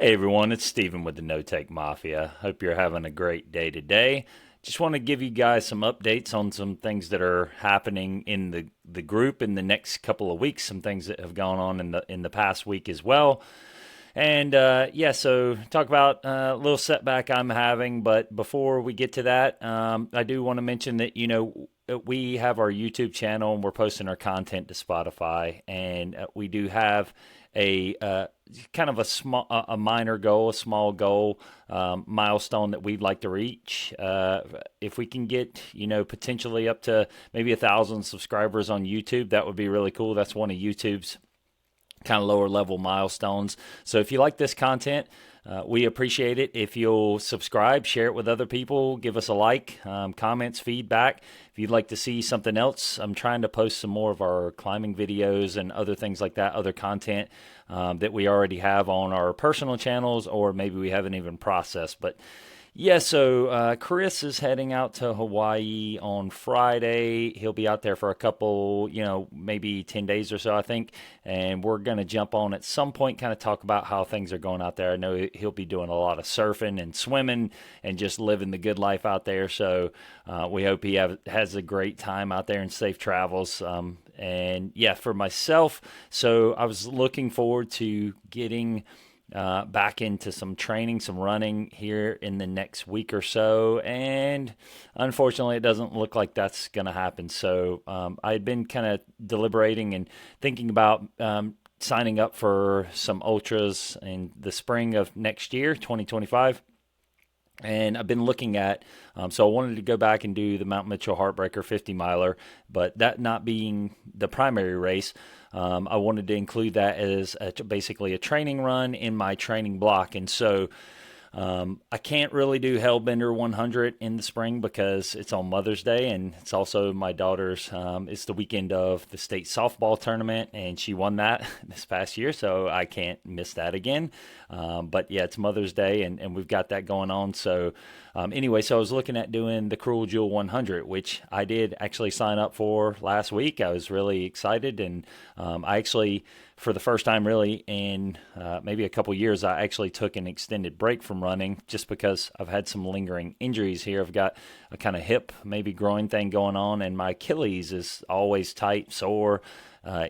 Hey everyone, it's Steven with the No Take Mafia. Hope you're having a great day today. Just want to give you guys some updates on some things that are happening in the group in the next couple of weeks, some things that have gone on in the past week as well. And so talk about a little setback I'm having. But before we get to that, I do want to mention that, we have our YouTube channel and we're posting our content to Spotify. And we do have a kind of a minor goal, a small goal, milestone that we'd like to reach. If we can get, potentially up to maybe 1,000 subscribers on YouTube, that would be really cool. That's one of YouTube's kind of lower level milestones. So if you like this content, we appreciate it. If you'll subscribe, share it with other people, give us a like, comments, feedback. If you'd like to see something else, I'm trying to post some more of our climbing videos and other things like that, other content that we already have on our personal channels, or maybe we haven't even processed. But yeah, so Chris is heading out to Hawaii on Friday. He'll be out there for a couple, maybe 10 days or so, I think. And we're going to jump on at some point, kind of talk about how things are going out there. I know he'll be doing a lot of surfing and swimming and just living the good life out there. So we hope he has a great time out there and safe travels. And yeah, for myself, so I was looking forward to getting back into some training, some running here in the next week or so. And unfortunately, it doesn't look like that's going to happen. So I had been kind of deliberating and thinking about signing up for some ultras in the spring of next year, 2025. And I've been looking at, so I wanted to go back and do the Mount Mitchell Heartbreaker 50 miler, but that not being the primary race, I wanted to include that as basically a training run in my training block. And so I can't really do Hellbender 100 in the spring because it's on Mother's Day, and it's also my daughter's, it's the weekend of the state softball tournament, and she won that this past year, so I can't miss that again. But yeah, it's Mother's Day, and we've got that going on. So anyway, so I was looking at doing the Cruel Jewel 100, which I did actually sign up for last week. I was really excited, and I actually, for the first time really in maybe a couple years, I actually took an extended break from running just because I've had some lingering injuries here. I've got a kind of hip, maybe groin thing going on, and my Achilles is always tight, sore,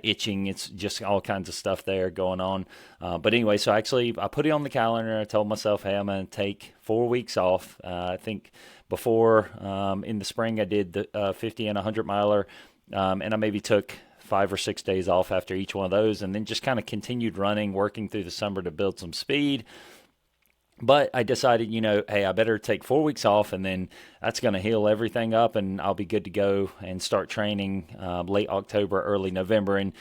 itching. It's just all kinds of stuff there going on. But anyway, so actually I put it on the calendar. I told myself, hey, I'm going to take 4 weeks off. I think before in the spring I did the 50 and 100 miler, and I maybe took 5 or 6 days off after each one of those, and then just kind of continued running, working through the summer to build some speed. But I decided, hey, I better take 4 weeks off, and then that's going to heal everything up, and I'll be good to go and start training late October, early November. And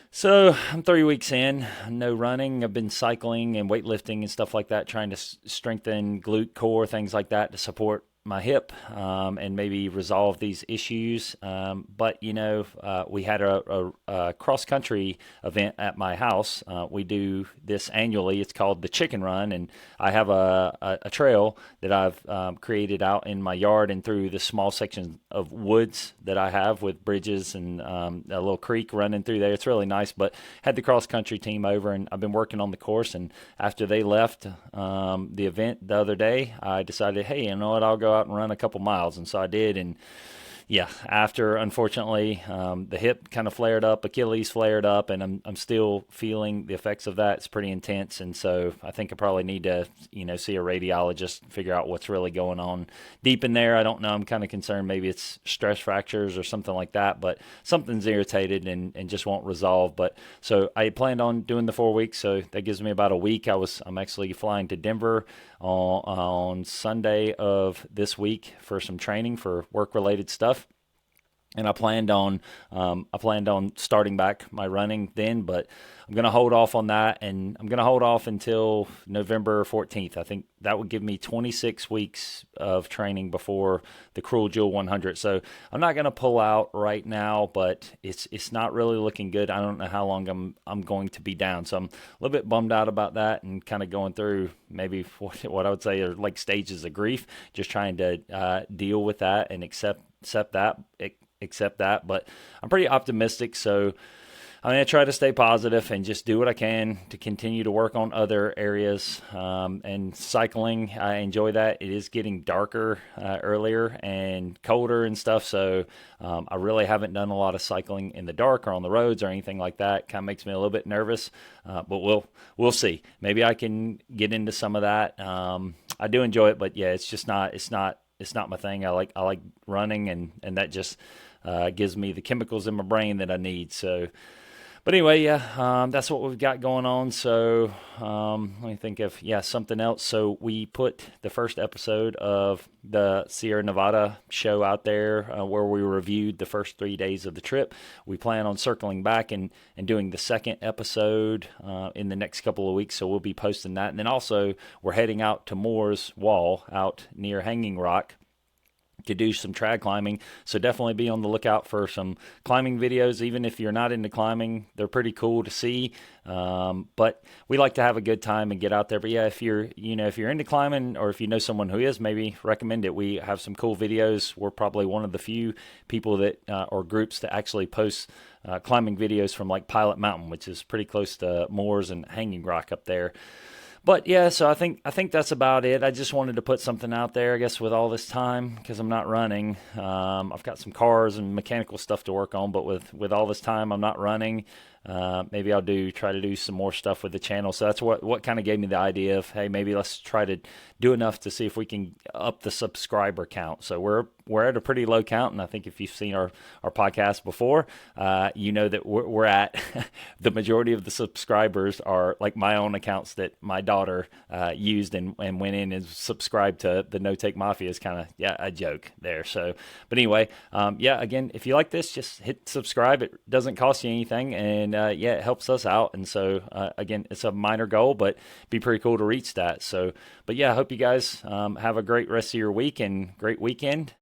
so I'm 3 weeks in, no running. I've been cycling and weightlifting and stuff like that, trying to strengthen glute, core, things like that to support my hip and maybe resolve these issues. But we had a cross country event at my house. We do this annually. It's called the Chicken Run, and I have a trail that I've created out in my yard and through the small section of woods that I have with bridges and a little creek running through there. It's really nice. But had the cross country team over, and I've been working on the course. And after they left the event the other day, I decided, hey, you know what, I'll go out and run a couple miles. And so I did. And yeah, after unfortunately the hip kind of flared up, Achilles flared up, and I'm still feeling the effects of that. It's pretty intense, and so I think I probably need to see a radiologist, figure out what's really going on deep in there. I don't know. I'm kind of concerned maybe it's stress fractures or something like that, but something's irritated and just won't resolve. But so I planned on doing the 4 weeks, so that gives me about a week. I'm actually flying to Denver on Sunday of this week for some training for work-related stuff. And I planned on starting back my running then, but I'm going to hold off on that, and I'm going to hold off until November 14th. I think that would give me 26 weeks of training before the Cruel Jewel 100. So I'm not going to pull out right now, but it's not really looking good. I don't know how long I'm going to be down, so I'm a little bit bummed out about that, and kind of going through maybe what I would say are like stages of grief, just trying to deal with that and accept that. But I'm pretty optimistic. So I try to stay positive and just do what I can to continue to work on other areas. And cycling, I enjoy that. It is getting darker earlier and colder and stuff, so I really haven't done a lot of cycling in the dark or on the roads or anything like that. Kind of makes me a little bit nervous, but we'll see. Maybe I can get into some of that. I do enjoy it, but yeah, it's not my thing. I like running, and that just gives me the chemicals in my brain that I need. So, but anyway, yeah, that's what we've got going on. So let me think of something else. So we put the first episode of the Sierra Nevada show out there where we reviewed the first 3 days of the trip. We plan on circling back and doing the second episode in the next couple of weeks. So we'll be posting that. And then also we're heading out to Moore's Wall out near Hanging Rock to do some trad climbing. So definitely be on the lookout for some climbing videos. Even if you're not into climbing, they're pretty cool to see. But we like to have a good time and get out there. But yeah, if you're into climbing, or if you know someone who is, maybe recommend it. We have some cool videos. We're probably one of the few people that or groups to actually post climbing videos from like Pilot Mountain, which is pretty close to Moores and Hanging Rock up there. But yeah, so I think that's about it. I just wanted to put something out there, I guess, with all this time, because I'm not running. I've got some cars and mechanical stuff to work on, but with all this time, I'm not running. Maybe I'll try to do some more stuff with the channel. So that's what kind of gave me the idea of, hey, maybe let's try to do enough to see if we can up the subscriber count. So we're at a pretty low count, and I think if you've seen our podcast before, you know that we're at the majority of the subscribers are like my own accounts that my daughter used and went in and subscribed to the No Take Mafia. Is kind of a joke there. So, but anyway, again, if you like this, just hit subscribe. It doesn't cost you anything, and it helps us out. And so again, it's a minor goal, but it'd be pretty cool to reach that. So, but yeah, I hope you guys have a great rest of your week and great weekend.